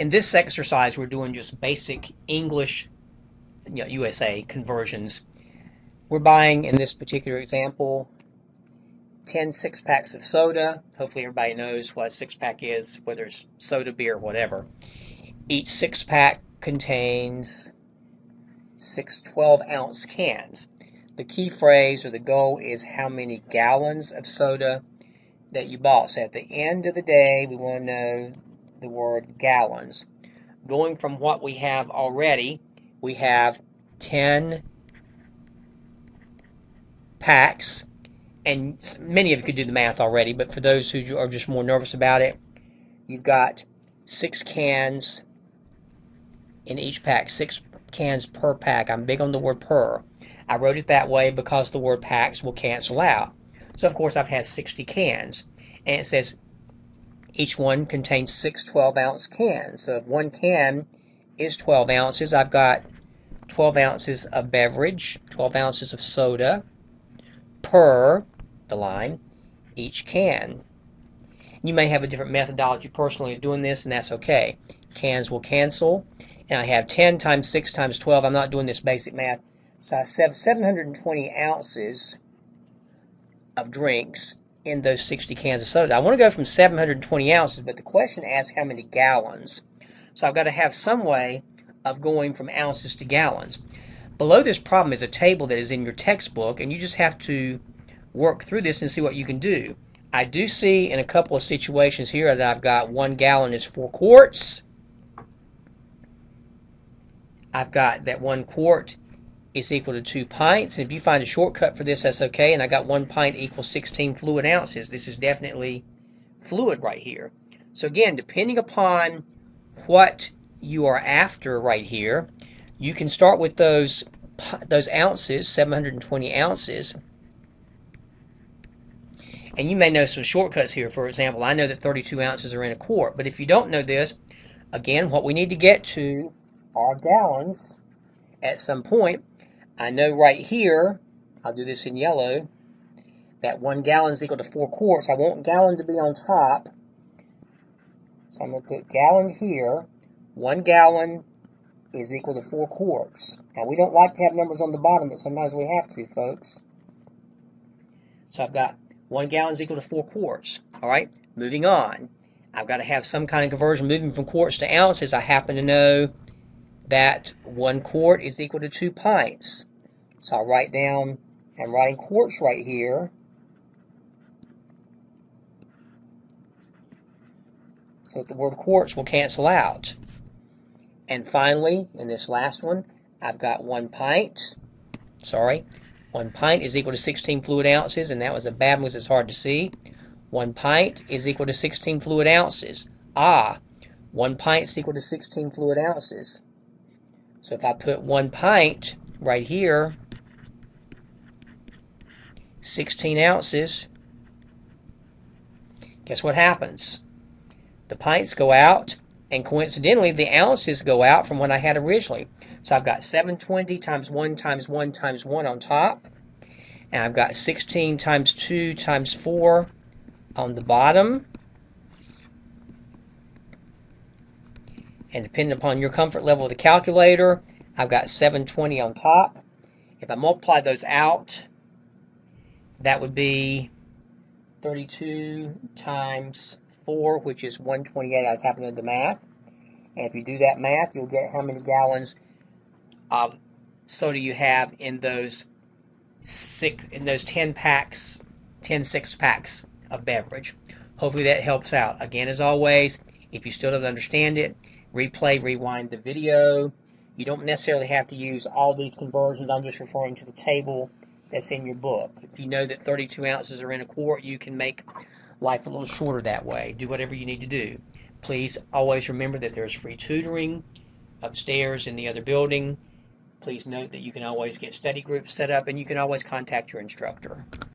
In this exercise, we're doing just basic English, USA conversions. We're buying, in this particular example, 10 six-packs of soda. Hopefully everybody knows what a six-pack is, whether it's soda, beer, whatever. Each six-pack contains 6 12-ounce cans. The key phrase or the goal is how many gallons of soda that you bought. So at the end of the day, we want to know the word gallons. Going from what we have already, we have 10 packs, and many of you could do the math already, but for those who are just more nervous about it, you've got 6 cans in each pack, 6 cans per pack. I'm big on the word per. I wrote it that way because the word packs will cancel out. So of course I've had 60 cans, and it says each one contains 6 12-ounce cans. So if one can is 12 ounces, I've got 12 ounces of beverage, 12 ounces of soda per the line each can. You may have a different methodology personally of doing this, and that's okay. Cans will cancel, and I have 10 times 6 times 12. I'm not doing this basic math. So I have 720 ounces of drinks in those 60 cans of soda. I want to go from 720 ounces, but the question asks how many gallons. So I've got to have some way of going from ounces to gallons. Below this problem is a table that is in your textbook, and you just have to work through this and see what you can do. I do see in a couple of situations here that I've got 1 gallon is 4 quarts. I've got that 1 quart is equal to 2 pints. And if you find a shortcut for this, that's okay. And I got 1 pint equals 16 fluid ounces. This is definitely fluid right here. So again, depending upon what you are after right here, you can start with those ounces, 720 ounces. And you may know some shortcuts here. For example, I know that 32 ounces are in a quart. But if you don't know this, again, what we need to get to are gallons at some point. I know right here, I'll do this in yellow, that 1 gallon is equal to 4 quarts. I want gallon to be on top. So I'm going to put gallon here. 1 gallon is equal to 4 quarts. Now, we don't like to have numbers on the bottom, but sometimes we have to, folks. So I've got 1 gallon is equal to 4 quarts. All right, moving on. I've got to have some kind of conversion moving from quarts to ounces. I happen to know that 1 quart is equal to 2 pints. So I'll write down, I'm writing quarts right here. So that the word quarts will cancel out. And finally, in this last one, I've got 1 pint. 1 pint is equal to 16 fluid ounces, and that was a bad one because it's hard to see. 1 pint is equal to 16 fluid ounces. 1 pint is equal to 16 fluid ounces. So if I put 1 pint right here, 16 ounces, guess what happens? The pints go out, and coincidentally, the ounces go out from what I had originally. So I've got 720 times 1 times 1 times 1 on top, and I've got 16 times 2 times 4 on the bottom. And depending upon your comfort level with the calculator, I've got 720 on top. If I multiply those out, that would be 32 times 4, which is 128. I was happening to do the math. And if you do that math, you'll get how many gallons of soda you have in those 10 packs, 10 six-packs of beverage. Hopefully that helps out. Again, as always, if you still don't understand it, replay, rewind the video. You don't necessarily have to use all these conversions. I'm just referring to the table that's in your book. If you know that 32 ounces are in a quart, you can make life a little shorter that way. Do whatever you need to do. Please always remember that there's free tutoring upstairs in the other building. Please note that you can always get study groups set up, and you can always contact your instructor.